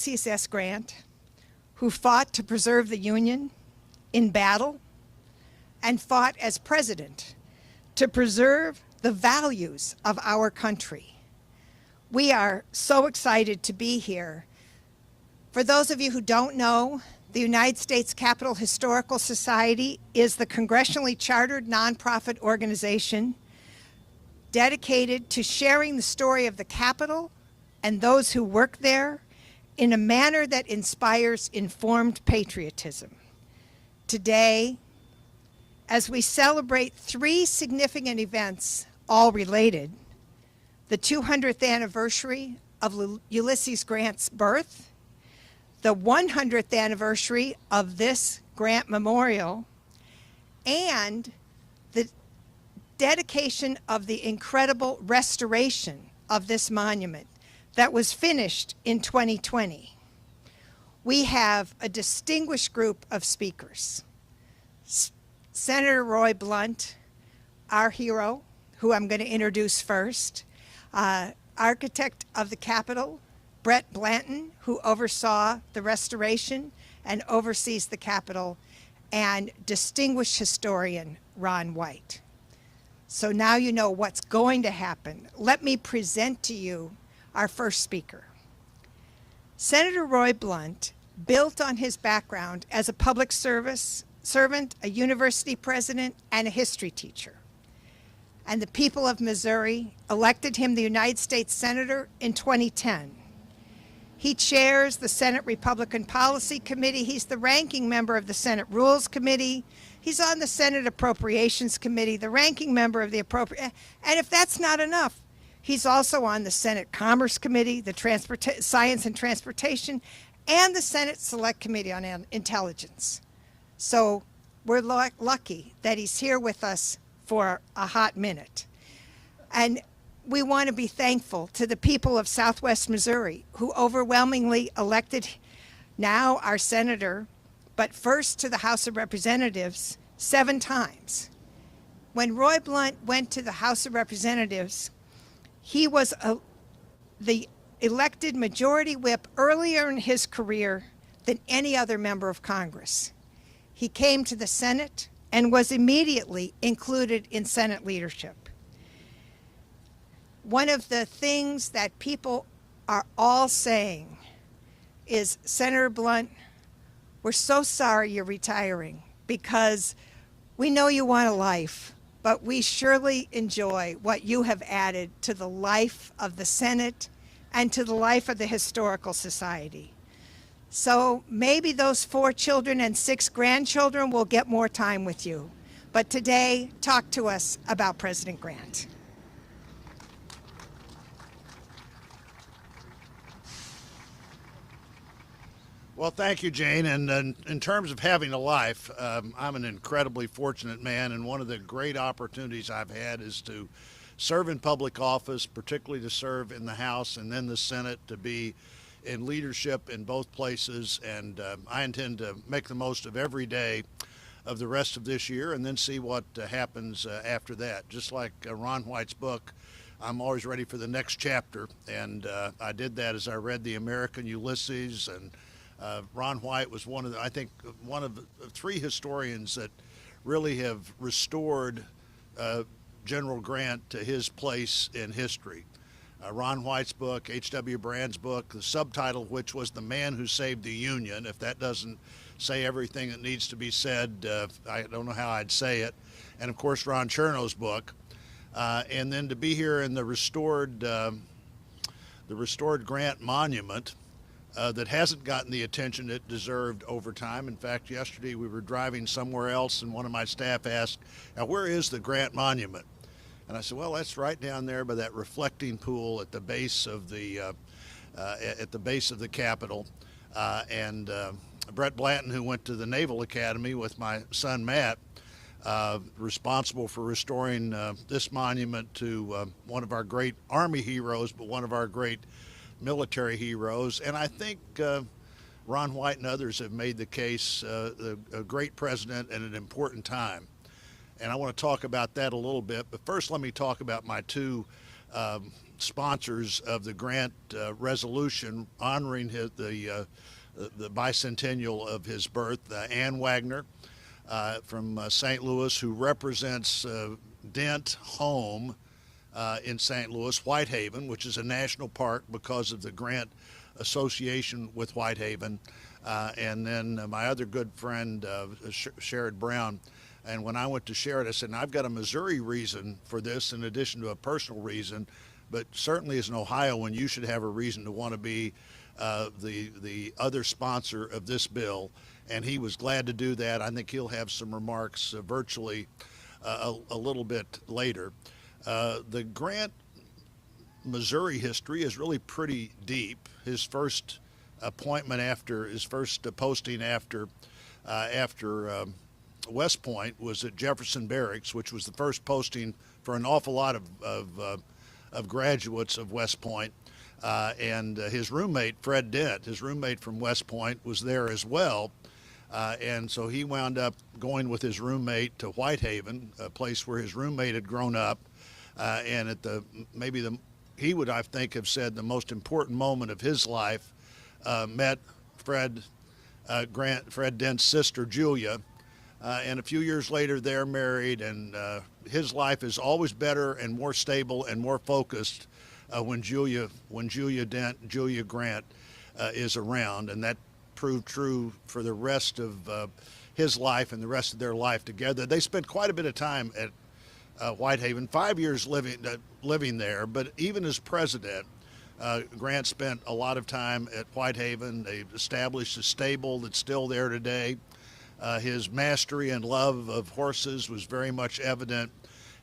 Ulysses S. Grant, who fought to preserve the Union in battle and fought as president to preserve the values of our country. We are so excited to be here. For those of you who don't know, the United States Capitol Historical Society is the congressionally chartered nonprofit organization dedicated to sharing the story of the Capitol and those who work there in a manner that inspires informed patriotism. Today, as we celebrate 3 significant events, all related, the 200th anniversary of Ulysses Grant's birth, the 100th anniversary of this Grant Memorial, and the dedication of the incredible restoration of this monument that was finished in 2020. We have a distinguished group of speakers. Senator Roy Blunt, our hero, who I'm going to introduce first, architect of the Capitol, Brett Blanton, who oversaw the restoration and oversees the Capitol, and distinguished historian Ron White. So now you know what's going to happen. Let me present to you our first speaker. Senator Roy Blunt built on his background as a public service servant, a university president, and a history teacher. And the people of Missouri elected him the United States Senator in 2010. He chairs the Senate Republican Policy Committee. He's the ranking member of the Senate Rules Committee. He's on the Senate Appropriations Committee, the ranking member of the And if that's not enough, he's also on the Senate Commerce Committee, the Science and Transportation, and the Senate Select Committee on Intelligence. So we're lucky that he's here with us for a hot minute. And we want to be thankful to the people of Southwest Missouri who overwhelmingly elected now our senator, but first to the House of Representatives 7 times. When Roy Blunt went to the House of Representatives, he was the elected majority whip earlier in his career than any other member of Congress. He came to the Senate and was immediately included in Senate leadership. One of the things that people are all saying is, Senator Blunt, we're so sorry you're retiring because we know you want a life, but we surely enjoy what you have added to the life of the Senate and to the life of the Historical Society. So maybe those 4 children and 6 grandchildren will get more time with you. But today, talk to us about President Grant. Well, thank you, Jane. And in terms of having a life, I'm an incredibly fortunate man, and one of the great opportunities I've had is to serve in public office, particularly to serve in the House and then the Senate, to be in leadership in both places. And I intend to make the most of every day of the rest of this year and then see what happens after that. Just like Ron White's book, I'm always ready for the next chapter. And I did that as I read The American Ulysses, and Ron White was one of the 3 historians that really have restored General Grant to his place in history. Ron White's book, H.W. Brand's book, the subtitle of which was The Man Who Saved the Union. If that doesn't say everything that needs to be said, I don't know how I'd say it. And of course, Ron Chernow's book. And then to be here in the restored Grant Monument, that hasn't gotten the attention it deserved over time. In fact, yesterday we were driving somewhere else, and one of my staff asked, "Now, where is the Grant Monument?" And I said, "Well, that's right down there by that reflecting pool at the base of the Capitol." And Brett Blanton, who went to the Naval Academy with my son Matt, responsible for restoring this monument to one of our great Army heroes, but one of our great military heroes. And I think Ron White and others have made the case a great president at an important time. And I want to talk about that a little bit. But first, let me talk about my 2 sponsors of the Grant resolution honoring the bicentennial of his birth, Ann Wagner from St. Louis, who represents Dent Home in St. Louis, Whitehaven, which is a national park because of the Grant association with Whitehaven, and then my other good friend, Sherrod Brown. And when I went to Sherrod, I said, I've got a Missouri reason for this in addition to a personal reason, but certainly as an Ohioan, you should have a reason to want to be the other sponsor of this bill. And he was glad to do that. I think he'll have some remarks virtually a little bit later. The Grant Missouri history is really pretty deep. His first appointment after his first posting after West Point was at Jefferson Barracks, which was the first posting for an awful lot of graduates of West Point. And his roommate, Fred Dent, his roommate from West Point, was there as well. And so he wound up going with his roommate to Whitehaven, a place where his roommate had grown up. And at he would, I think, have said the most important moment of his life, met Fred Dent's sister, Julia. And a few years later, they're married, and his life is always better and more stable and more focused when Julia Grant is around, and that proved true for the rest of his life and the rest of their life together. They spent quite a bit of time at Whitehaven, 5 years living there, but even as president, Grant spent a lot of time at Whitehaven. They established a stable that's still there today. His mastery and love of horses was very much evident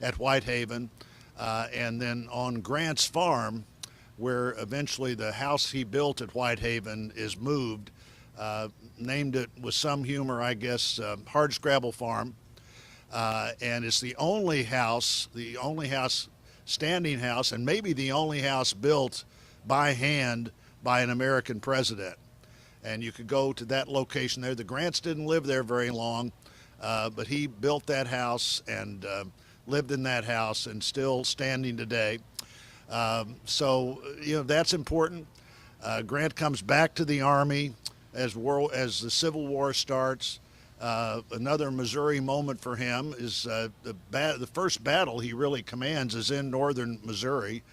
at Whitehaven. And then on Grant's farm, where eventually the house he built at Whitehaven is moved, named it with some humor, I guess, Hardscrabble Farm. And it's the only house, standing house, and maybe the only house built by hand by an American president. And you could go to that location there. The Grants didn't live there very long, but he built that house and lived in that house, and still standing today. So that's important. Grant comes back to the Army as the Civil War starts. Another Missouri moment for him is the first battle he really commands is in northern Missouri,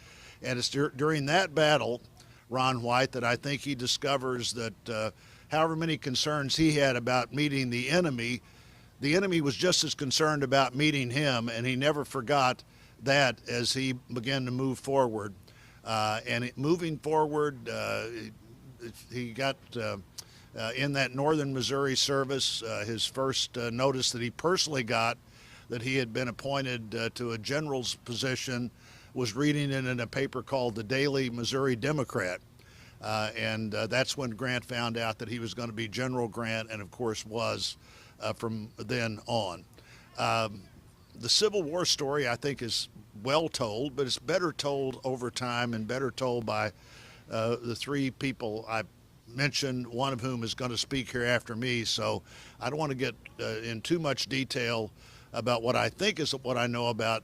and it's during that battle, Ron White, that I think he discovers that however many concerns he had about meeting the enemy was just as concerned about meeting him, and he never forgot that as he began to move forward. Moving forward, he got in that northern Missouri service, his first notice that he personally got that he had been appointed to a general's position was reading it in a paper called the Daily Missouri Democrat. And that's when Grant found out that he was going to be General Grant, and of course was from then on. The Civil War story, I think, is well told, but it's better told over time and better told by the three people I mentioned, one of whom is going to speak here after me. So I don't want to get in too much detail about what I think is what I know about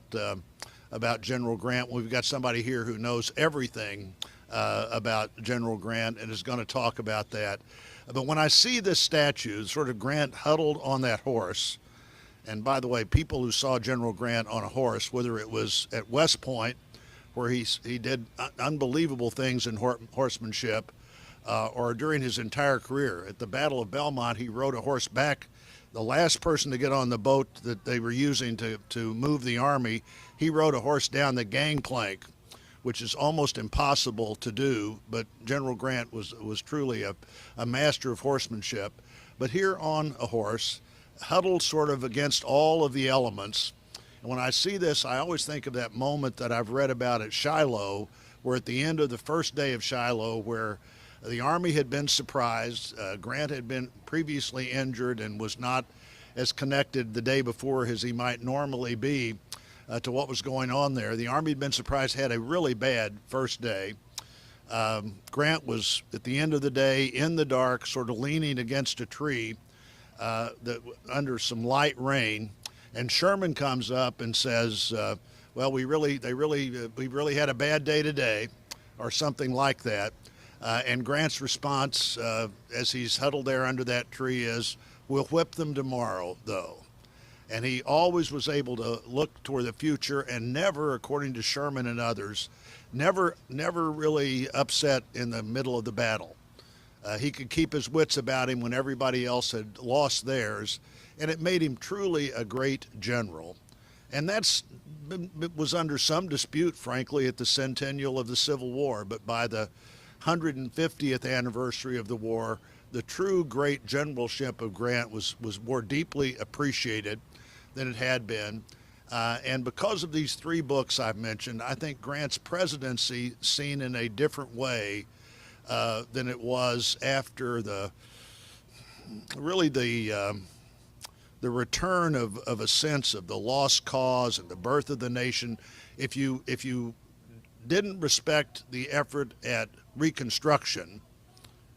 General Grant. We've got somebody here who knows everything about General Grant and is going to talk about that. But when I see this statue, sort of Grant huddled on that horse, and by the way, people who saw General Grant on a horse, whether it was at West Point, where he did unbelievable things in horsemanship, or during his entire career. At the Battle of Belmont, he rode a horse back. The last person to get on the boat that they were using to move the Army, he rode a horse down the gangplank, which is almost impossible to do, but General Grant was truly a master of horsemanship. But here on a horse, huddled sort of against all of the elements. And when I see this, I always think of that moment that I've read about at Shiloh, where at the end of the first day of Shiloh, where the Army had been surprised, Grant had been previously injured and was not as connected the day before as he might normally be to what was going on there. The Army had been surprised, had a really bad first day. Grant was, at the end of the day, in the dark, sort of leaning against a tree under some light rain, and Sherman comes up and says, well, we really had a bad day today, or something like that. And Grant's response, as he's huddled there under that tree, is, "We'll whip them tomorrow, though." And he always was able to look toward the future, and never, according to Sherman and others, never really upset in the middle of the battle. He could keep his wits about him when everybody else had lost theirs, and it made him truly a great general. And that was under some dispute, frankly, at the centennial of the Civil War. But by the 150th anniversary of the war, the true great generalship of Grant was more deeply appreciated than it had been. And because of these three books I've mentioned, I think Grant's presidency seen in a different way than it was after the return of a sense of the lost cause and the birth of the nation. If you didn't respect the effort at Reconstruction,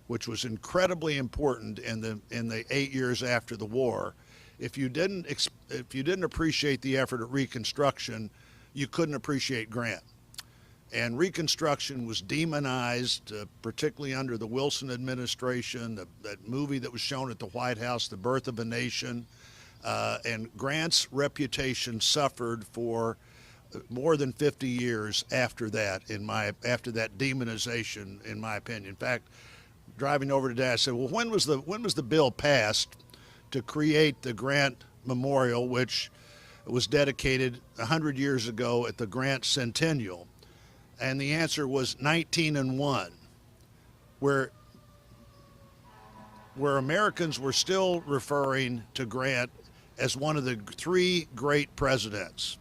which was incredibly important in the 8 years after the war, if you didn't appreciate the effort at Reconstruction, you couldn't appreciate Grant. And Reconstruction was demonized, particularly under the Wilson administration, that movie that was shown at the White House, The Birth of a Nation. And Grant's reputation suffered for more than 50 years after that, after that demonization, in my opinion. In fact, driving over today, I said, well, when was the bill passed to create the Grant Memorial, which was dedicated 100 years ago at the Grant Centennial? And the answer was 1901, where Americans were still referring to Grant as one of the three great presidents.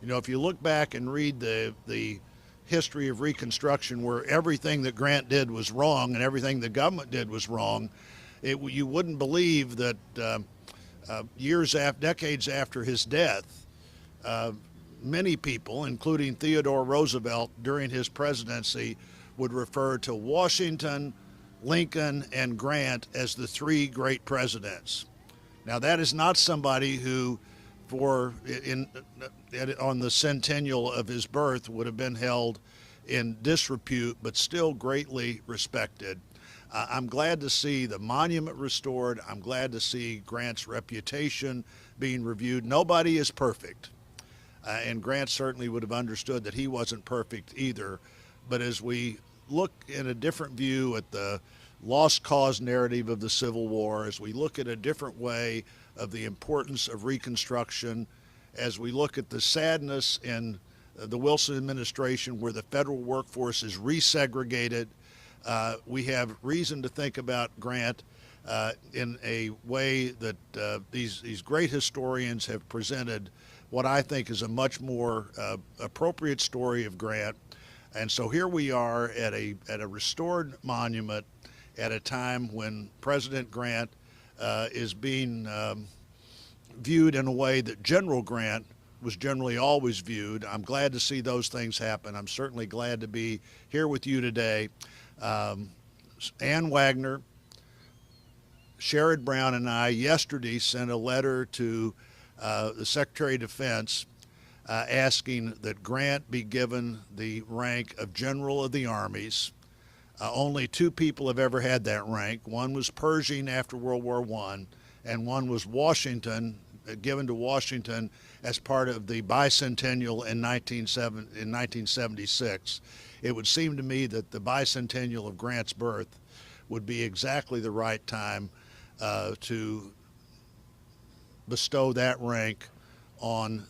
You know, if you look back and read the history of Reconstruction, where everything that Grant did was wrong and everything the government did was wrong, you wouldn't believe that decades after his death, many people, including Theodore Roosevelt during his presidency, would refer to Washington, Lincoln, and Grant as the three great presidents. Now, that is not somebody who, on the centennial of his birth, would have been held in disrepute, but still greatly respected. I'm glad to see the monument restored. I'm glad to see Grant's reputation being reviewed. Nobody is perfect, and Grant certainly would have understood that he wasn't perfect either. But as we look in a different view at the lost cause narrative of the Civil War, as we look at a different way of the importance of Reconstruction, as we look at the sadness in the Wilson administration where the federal workforce is resegregated, we have reason to think about Grant in a way that these great historians have presented what I think is a much more appropriate story of Grant. And so here we are at a restored monument at a time when President Grant is being viewed in a way that General Grant was generally always viewed. I'm glad to see those things happen. I'm certainly glad to be here with you today. Ann Wagner, Sherrod Brown, and I yesterday sent a letter to the Secretary of Defense asking that Grant be given the rank of General of the Armies. Only two people have ever had that rank. One was Pershing after World War I, and one was Washington, given to Washington as part of the bicentennial in 1976. It would seem to me that the bicentennial of Grant's birth would be exactly the right time to bestow that rank on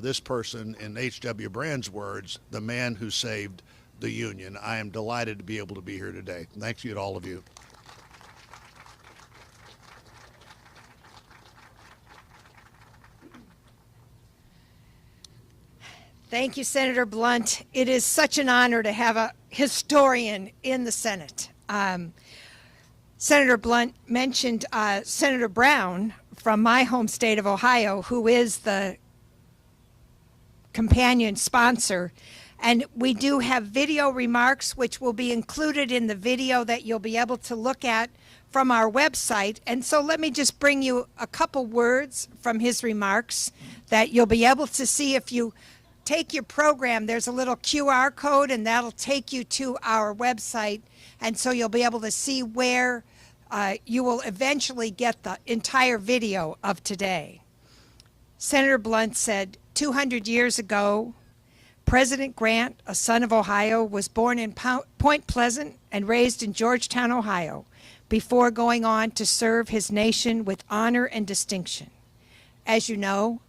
this person, in H.W. Brand's words, the man who saved the Union. I am delighted to be able to be here today. Thank you to all of you. Thank you, Senator Blunt. It is such an honor to have a historian in the Senate. Senator Blunt mentioned Senator Brown from my home state of Ohio, who is the companion sponsor. And we do have video remarks, which will be included in the video that you'll be able to look at from our website. And so let me just bring you a couple words from his remarks that you'll be able to see if you take your program, there's a little QR code, and that'll take you to our website, and so you'll be able to see where you will eventually get the entire video of today. Senator Blunt said, 200 years ago, President Grant, a son of Ohio, was born in Point Pleasant and raised in Georgetown, Ohio, before going on to serve his nation with honor and distinction. As you know,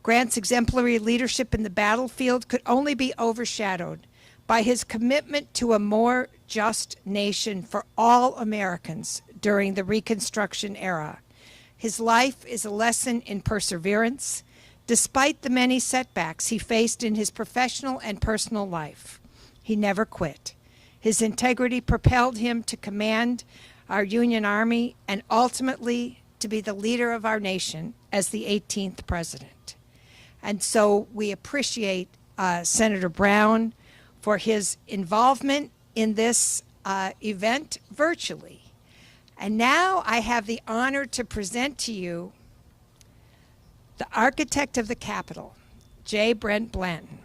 Grant's exemplary leadership in the battlefield could only be overshadowed by his commitment to a more just nation for all Americans during the Reconstruction era. His life is a lesson in perseverance, despite the many setbacks he faced in his professional and personal life. He never quit. His integrity propelled him to command our Union Army and ultimately to be the leader of our nation as the 18th president. And so we appreciate Senator Brown for his involvement in this event virtually. And now I have the honor to present to you the architect of the Capitol, J. Brent Blanton.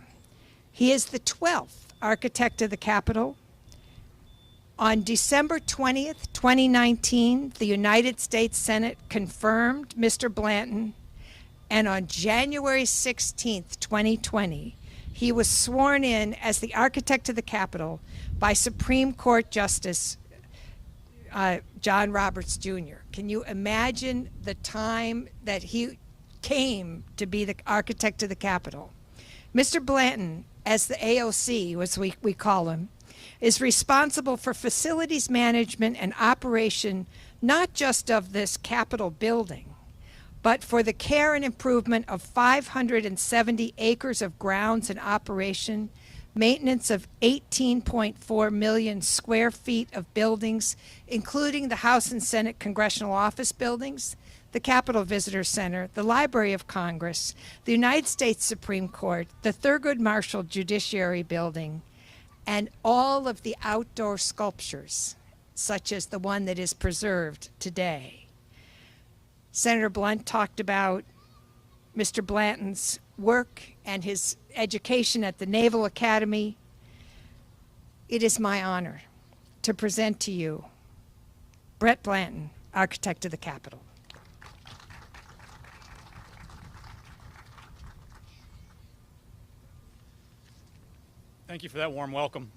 He is the 12th architect of the Capitol. On December 20th, 2019, the United States Senate confirmed Mr. Blanton, and on January 16th, 2020, he was sworn in as the architect of the Capitol by Supreme Court Justice John Roberts Jr. Can you imagine the time that he came to be the architect of the Capitol? Mr. Blanton, as the AOC, as we call him, is responsible for facilities management and operation, not just of this Capitol building, but for the care and improvement of 570 acres of grounds in operation, maintenance of 18.4 million square feet of buildings, including the House and Senate Congressional Office buildings, the Capitol Visitor Center, the Library of Congress, the United States Supreme Court, the Thurgood Marshall Judiciary Building, and all of the outdoor sculptures, such as the one that is preserved today. Senator Blunt talked about Mr. Blanton's work and his education at the Naval Academy. It is my honor to present to you Brent Blanton, architect of the Capitol. Thank you for that warm welcome.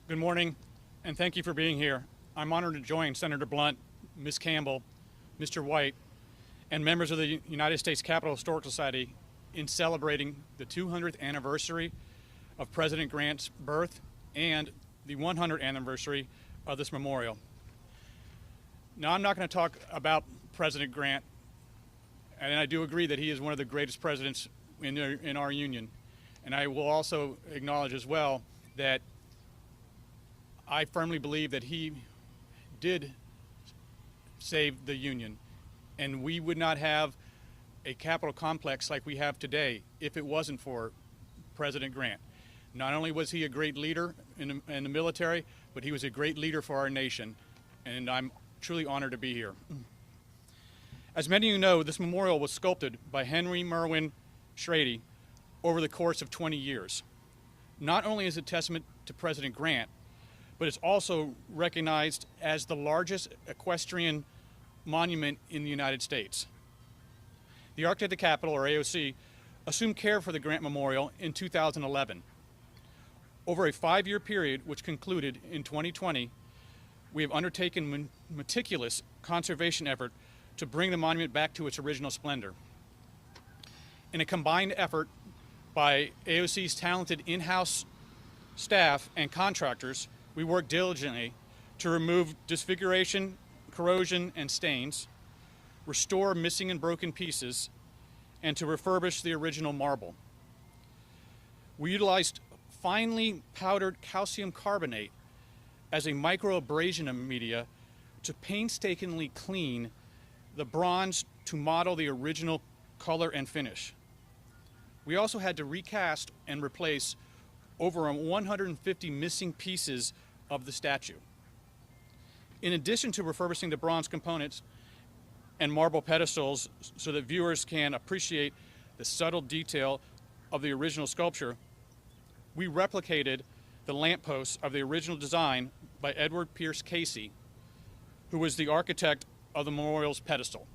Good morning, and thank you for being here. I'm honored to join Senator Blunt, Ms. Campbell, Mr. White, and members of the United States Capitol Historical Society in celebrating the 200th anniversary of President Grant's birth and the 100th anniversary of this memorial. Now, I'm not going to talk about President Grant, and I do agree that he is one of the greatest presidents in our union. And I will also acknowledge as well that I firmly believe that he did save the Union. And we would not have a Capitol complex like we have today if it wasn't for President Grant. Not only was he a great leader in the military, but he was a great leader for our nation. And I'm truly honored to be here. As many of you know, this memorial was sculpted by Henry Merwin Schrady over the course of 20 years. Not only is it a testament to President Grant, but it's also recognized as the largest equestrian monument in the United States. The Architect of the Capitol, or AOC, assumed care for the Grant Memorial in 2011. Over a 5-year period, which concluded in 2020, we have undertaken meticulous conservation effort to bring the monument back to its original splendor. In a combined effort by AOC's talented in-house staff and contractors, we worked diligently to remove disfiguration, corrosion, and stains, restore missing and broken pieces, and to refurbish the original marble. We utilized finely powdered calcium carbonate as a microabrasion media to painstakingly clean the bronze to model the original color and finish. We also had to recast and replace over 150 missing pieces of the statue. In addition to refurbishing the bronze components and marble pedestals so that viewers can appreciate the subtle detail of the original sculpture, we replicated the lampposts of the original design by Edward Pierce Casey, who was the architect of the memorial's pedestal.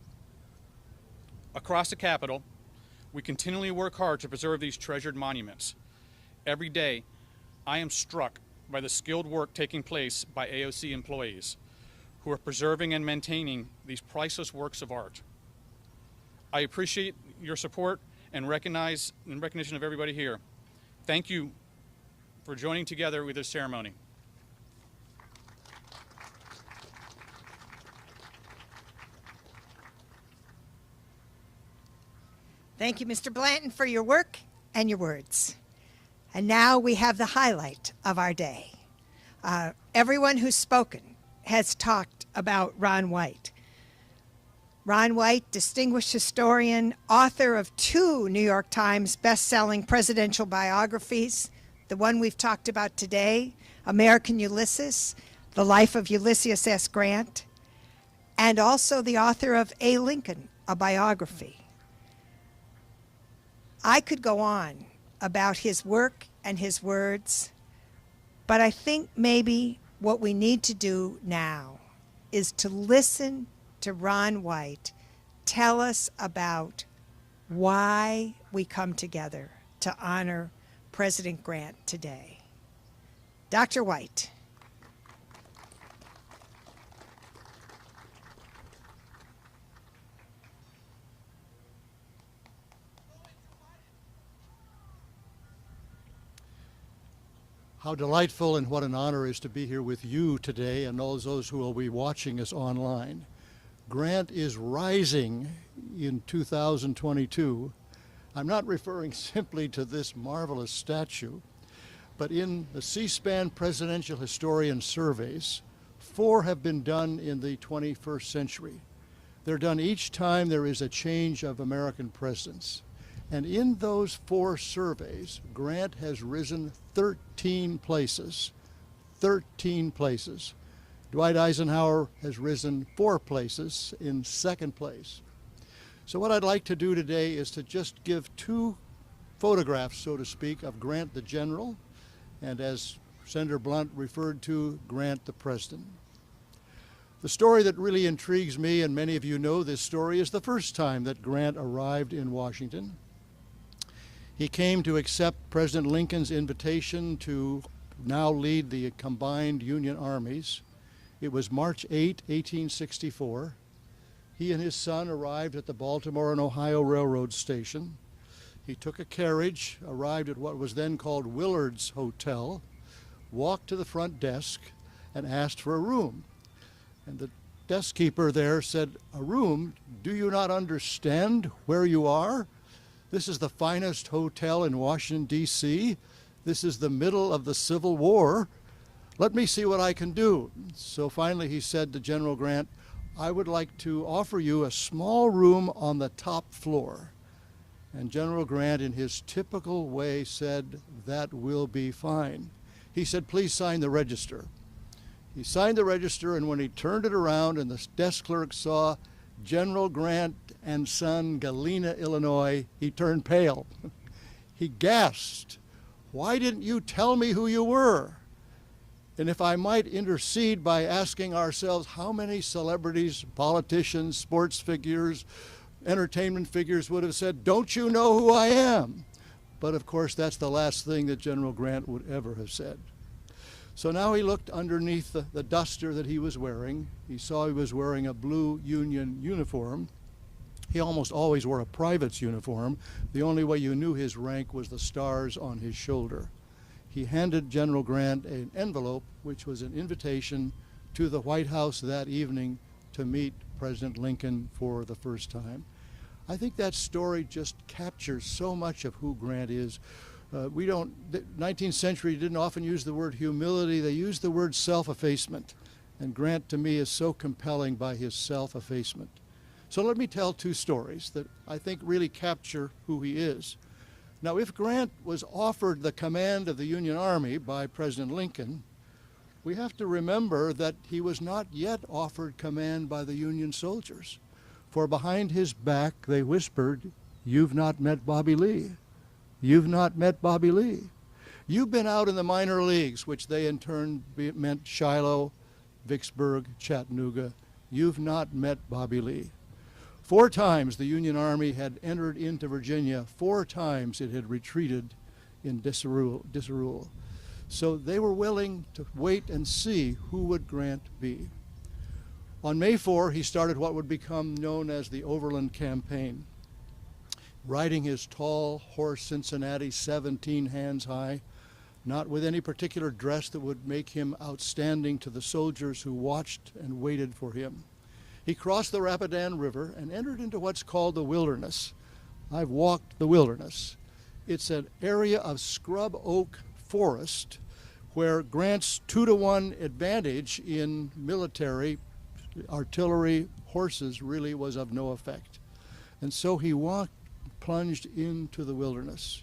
Across the Capitol, we continually work hard to preserve these treasured monuments. Every day, I am struck by the skilled work taking place by AOC employees who are preserving and maintaining these priceless works of art. I appreciate your support and recognition of everybody here. Thank you for joining together with this ceremony. Thank you, Mr. Blanton, for your work and your words. And now we have the highlight of our day. Everyone who's spoken has talked about Ron White. Ron White, distinguished historian, author of 2 New York Times best-selling presidential biographies, the one we've talked about today, American Ulysses, The Life of Ulysses S. Grant, and also the author of A. Lincoln, a biography. I could go on about his work and his words, but I think maybe what we need to do now is to listen to Ron White tell us about why we come together to honor President Grant today. Dr. White. How delightful and what an honor it is to be here with you today and all those who will be watching us online. Grant is rising in 2022. I'm not referring simply to this marvelous statue, but in the C-SPAN Presidential Historian Surveys, 4 have been done in the 21st century. They're done each time there is a change of American presidents. And in those 4 surveys, Grant has risen 13 places. 13 places. Dwight Eisenhower has risen 4 places in 2nd place. So what I'd like to do today is to just give 2 photographs, so to speak, of Grant the General, and as Senator Blunt referred to, Grant the President. The story that really intrigues me, and many of you know this story, is the first time that Grant arrived in Washington. He came to accept President Lincoln's invitation to now lead the combined Union armies. It was March 8, 1864. He and his son arrived at the Baltimore and Ohio Railroad station. He took a carriage, arrived at what was then called Willard's Hotel, walked to the front desk, and asked for a room. And the desk keeper there said, "A room? Do you not understand where you are? This is the finest hotel in Washington, D.C. This is the middle of the Civil War. Let me see what I can do." So finally he said to General Grant, "I would like to offer you a small room on the top floor." And General Grant, in his typical way, said, "That will be fine." He said, "Please sign the register." He signed the register, and when he turned it around and the desk clerk saw General Grant and Son, Galena, Illinois, he turned pale. He gasped, "Why didn't you tell me who you were?" And if I might intercede by asking ourselves, how many celebrities, politicians, sports figures, entertainment figures would have said, "Don't you know who I am?" But of course, that's the last thing that General Grant would ever have said. So now he looked underneath the duster that he was wearing. He saw he was wearing a blue Union uniform. He almost always wore a private's uniform. The only way you knew his rank was the stars on his shoulder. He handed General Grant an envelope, which was an invitation to the White House that evening to meet President Lincoln for the first time. I think that story just captures so much of who Grant is. The 19th century didn't often use the word humility. They used the word self-effacement. And Grant, to me, is so compelling by his self-effacement. So let me tell 2 stories that I think really capture who he is. Now, if Grant was offered the command of the Union Army by President Lincoln, we have to remember that he was not yet offered command by the Union soldiers. For behind his back, they whispered, "You've not met Bobby Lee. You've not met Bobby Lee. You've been out in the minor leagues, which they in turn meant Shiloh, Vicksburg, Chattanooga. You've not met Bobby Lee. 4 times the Union Army had entered into Virginia. 4 times it had retreated in disarray. So they were willing to wait and see who would Grant be. On May 4, he started what would become known as the Overland Campaign, riding his tall horse Cincinnati 17 hands high, not with any particular dress that would make him outstanding to the soldiers who watched and waited for him. He crossed the Rapidan River and entered into what's called the wilderness. I've walked the wilderness. It's an area of scrub oak forest where Grant's 2-to-1 advantage in military, artillery, horses really was of no effect. And so he plunged into the wilderness.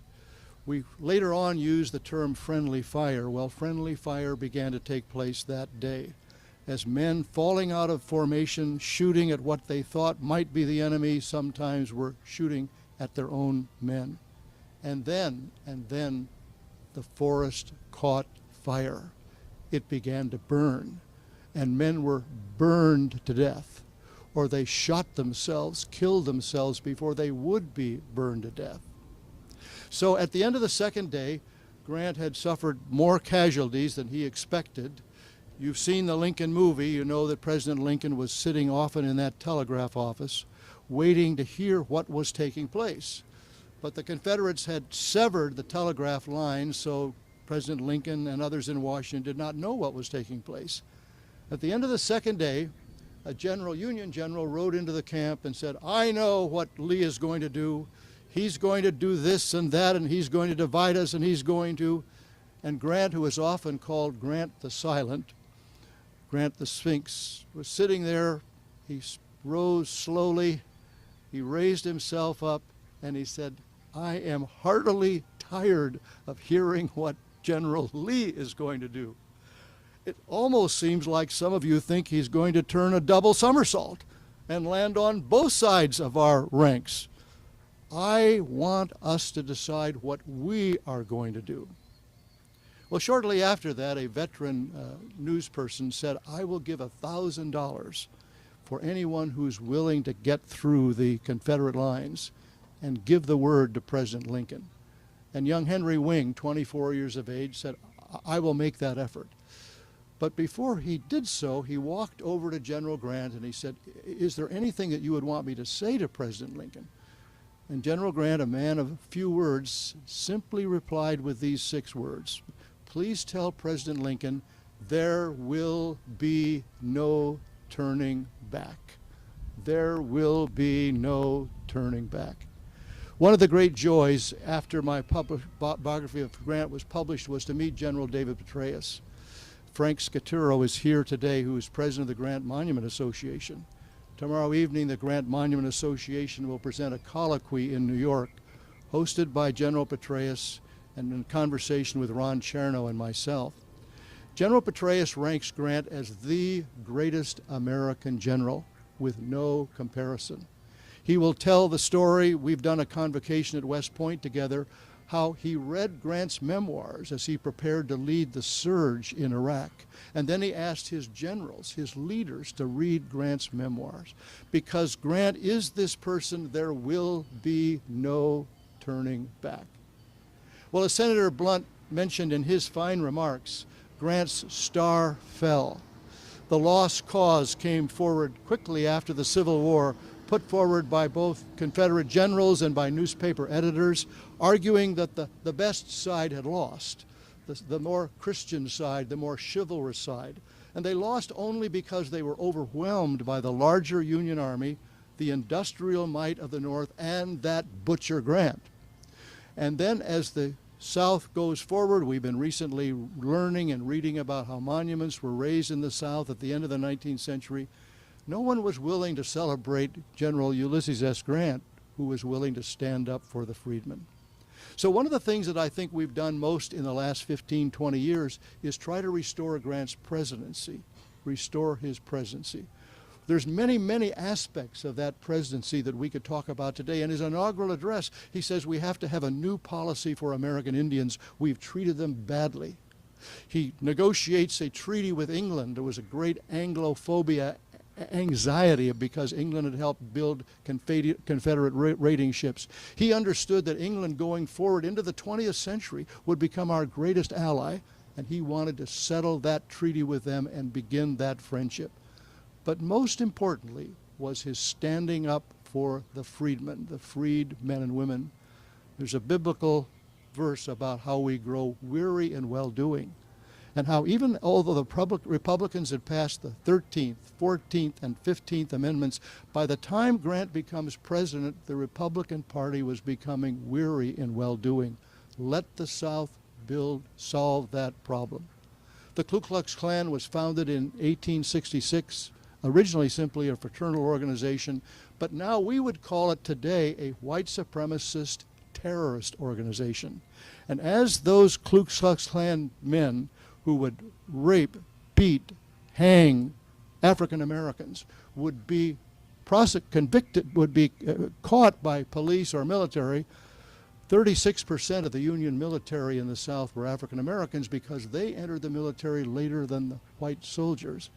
We later on used the term friendly fire. Well, friendly fire began to take place that day as men falling out of formation, shooting at what they thought might be the enemy, sometimes were shooting at their own men. And then the forest caught fire. It began to burn, and men were burned to death, or they shot themselves, killed themselves before they would be burned to death. So at the end of the second day, Grant had suffered more casualties than he expected. You've seen the Lincoln movie. You know that President Lincoln was sitting often in that telegraph office, waiting to hear what was taking place. But the Confederates had severed the telegraph lines, so President Lincoln and others in Washington did not know what was taking place. At the end of the second day, a Union general rode into the camp and said, "I know what Lee is going to do. He's going to do this and that, and he's going to divide us, and he's going to..." And Grant, who is often called Grant the Silent, Grant the Sphinx, was sitting there. He rose slowly. He raised himself up, and he said, "I am heartily tired of hearing what General Lee is going to do." It almost seems like some of you think he's going to turn a double somersault and land on both sides of our ranks. I want us to decide what we are going to do. Well, shortly after that, a veteran news person said, "I will give $1,000 for anyone who's willing to get through the Confederate lines and give the word to President Lincoln." And young Henry Wing, 24 years of age, said, "I will make that effort." But before he did so, he walked over to General Grant and he said, "Is there anything that you would want me to say to President Lincoln?" And General Grant, a man of few words, simply replied with these 6 words: "Please tell President Lincoln there will be no turning back. There will be no turning back." One of the great joys after my biography of Grant was published was to meet General David Petraeus. Frank Scaturo is here today, who is president of the Grant Monument Association. Tomorrow evening, the Grant Monument Association will present a colloquy in New York, hosted by General Petraeus and in conversation with Ron Chernow and myself. General Petraeus ranks Grant as the greatest American general with no comparison. He will tell the story. We've done a convocation at West Point together, how he read Grant's memoirs as he prepared to lead the surge in Iraq. And then he asked his generals, his leaders, to read Grant's memoirs. Because Grant is this person, there will be no turning back. Well, as Senator Blunt mentioned in his fine remarks, Grant's star fell. The lost cause came forward quickly after the Civil War, put forward by both Confederate generals and by newspaper editors, arguing that the best side had lost, the more Christian side, the more chivalrous side. And they lost only because they were overwhelmed by the larger Union Army, the industrial might of the North, and that butcher Grant. And then as the South goes forward, we've been recently learning and reading about how monuments were raised in the South at the end of the 19th century. No one was willing to celebrate General Ulysses S. Grant, who was willing to stand up for the freedmen. So one of the things that I think we've done most in the last 15, 20 years is try to restore Grant's presidency, restore his presidency. There's many, many aspects of that presidency that we could talk about today. In his inaugural address, he says we have to have a new policy for American Indians. We've treated them badly. He negotiates a treaty with England. There was a great Anglophobia anxiety because England had helped build Confederate raiding ships. He understood that England going forward into the 20th century would become our greatest ally, and he wanted to settle that treaty with them and begin that friendship. But most importantly was his standing up for the freedmen, the freed men and women. There's a biblical verse about how we grow weary in well-doing, and how even although the Republicans had passed the 13th, 14th, and 15th Amendments, by the time Grant becomes president, the Republican Party was becoming weary in well-doing. Let the South solve that problem. The Ku Klux Klan was founded in 1866, originally simply a fraternal organization, but now we would call it today a white supremacist terrorist organization. And as those Ku Klux Klan men who would rape, beat, hang African Americans would be convicted, would be caught by police or military, 36% of the Union military in the South were African Americans because they entered the military later than the white soldiers.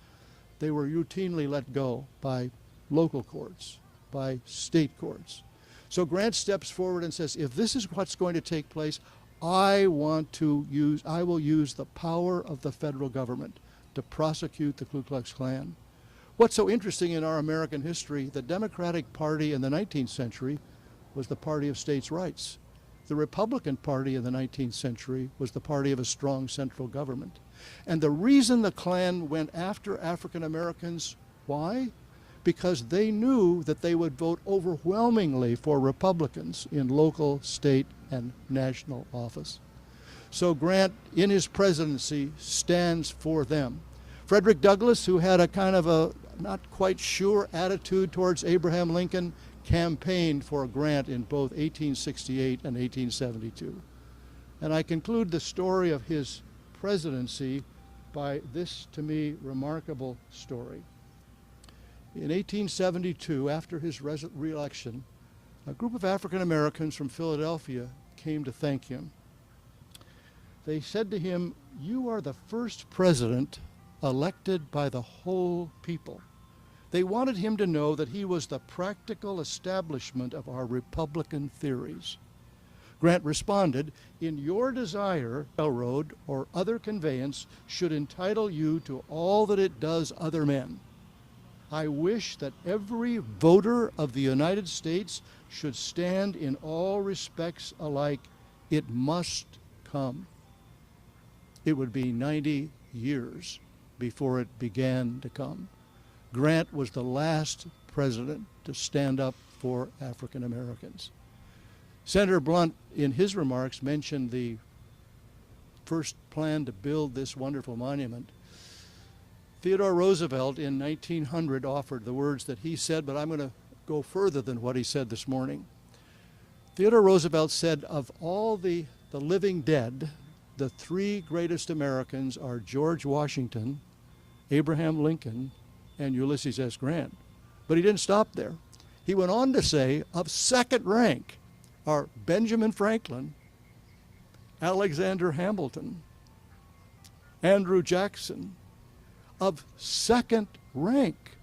They were routinely let go by local courts, by state courts. So Grant steps forward and says, if this is what's going to take place, I will use the power of the federal government to prosecute the Ku Klux Klan. What's so interesting in our American history, the Democratic Party in the 19th century was the party of states' rights. The Republican Party in the 19th century was the party of a strong central government. And the reason the Klan went after African Americans, why? Because they knew that they would vote overwhelmingly for Republicans in local, state, and national office. So Grant, in his presidency, stands for them. Frederick Douglass, who had a kind of a not quite sure attitude towards Abraham Lincoln, campaigned for Grant in both 1868 and 1872. And I conclude the story of his presidency by this, to me, remarkable story. In 1872, after his re-election, a group of African Americans from Philadelphia came to thank him. They said to him, "You are the first president elected by the whole people." They wanted him to know that he was the practical establishment of our Republican theories. Grant responded, "In your desire, railroad or other conveyance should entitle you to all that it does other men. I wish that every voter of the United States should stand in all respects alike. It must come." It would be 90 years before it began to come. Grant was the last president to stand up for African Americans. Senator Blunt, in his remarks, mentioned the first plan to build this wonderful monument. Theodore Roosevelt in 1900 offered the words that he said, but I'm going to go further than what he said this morning. Theodore Roosevelt said, of all the living dead, the three greatest Americans are George Washington, Abraham Lincoln, and Ulysses S. Grant. But he didn't stop there. He went on to say, of second rank are Benjamin Franklin, Alexander Hamilton, Andrew Jackson, of second rank.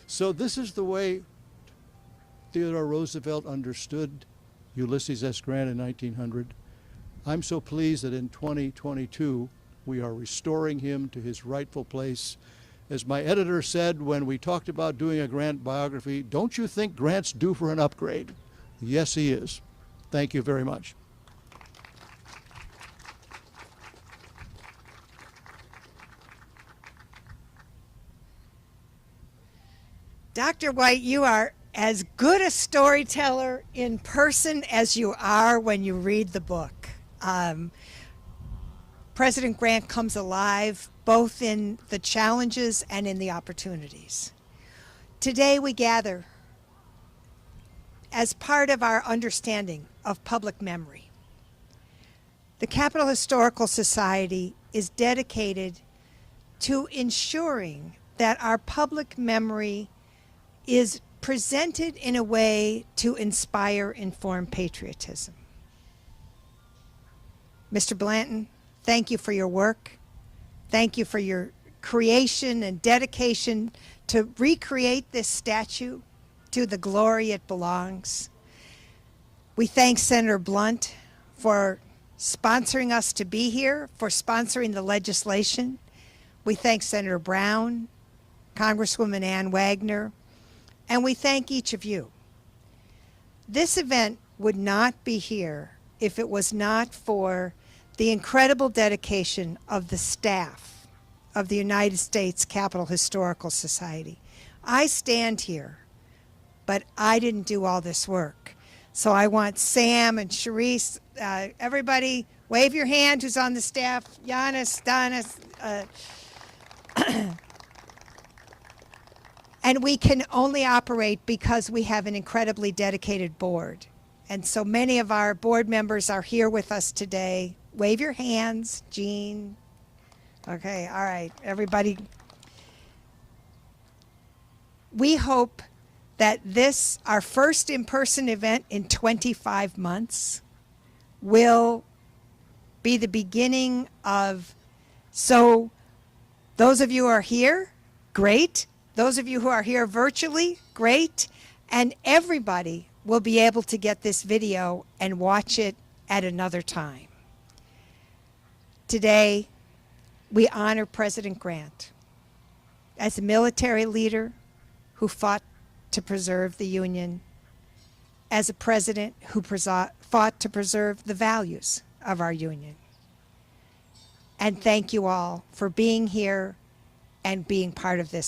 So this is the way Theodore Roosevelt understood Ulysses S. Grant in 1900. I'm so pleased that in 2022 we are restoring him to his rightful place. As my editor said when we talked about doing a Grant biography, don't you think Grant's due for an upgrade? Yes, he is. Thank you very much. Dr. White, you are as good a storyteller in person as you are when you read the book. President Grant comes alive both in the challenges and in the opportunities. Today we gather as part of our understanding of public memory. The Capitol Historical Society is dedicated to ensuring that our public memory is presented in a way to inspire informed patriotism. Mr. Blanton, thank you for your work. Thank you for your creation and dedication to recreate this statue to the glory it belongs. We thank Senator Blunt for sponsoring us to be here, for sponsoring the legislation. We thank Senator Brown, Congresswoman Ann Wagner, and we thank each of you. This event would not be here if it was not for the incredible dedication of the staff of the United States Capitol Historical Society. I stand here, but I didn't do all this work. So I want Sam and Sharice, everybody, wave your hand who's on the staff, Giannis, Donis, and we can only operate because we have an incredibly dedicated board. And so many of our board members are here with us today. Wave your hands, Jean. Okay, all right, everybody. We hope that this, our first in-person event in 25 months, will be the beginning of, so those of you who are here, great. Those of you who are here virtually, great. And everybody will be able to get this video and watch it at another time. Today, we honor President Grant as a military leader who fought to preserve the Union, as a president who fought to preserve the values of our Union. And thank you all for being here and being part of this